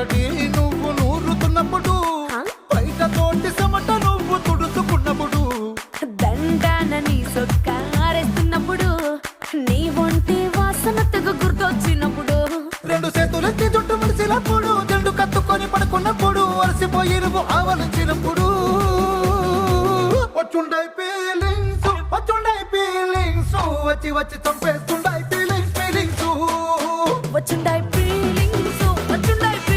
తడి నువ్వు నూరుతున్నప్పుడు బయట తోటి సమట నువ్వు తుడుచుకున్నప్పుడు దండాన నీ సొక్క ఆరేస్తున్నప్పుడు నీ ఒంటి వాసన తెగ గుర్తొచ్చినప్పుడు రెండు చేతులెత్తి జుట్టు ముడిచినప్పుడు జండు కత్తుకొని పడుకున్నప్పుడు అలసిపోయి నువ్వు ఆవలించినప్పుడు వచ్చుండై ఫీలింగ్స్ వచ్చి వచ్చి చంపేస్తుండ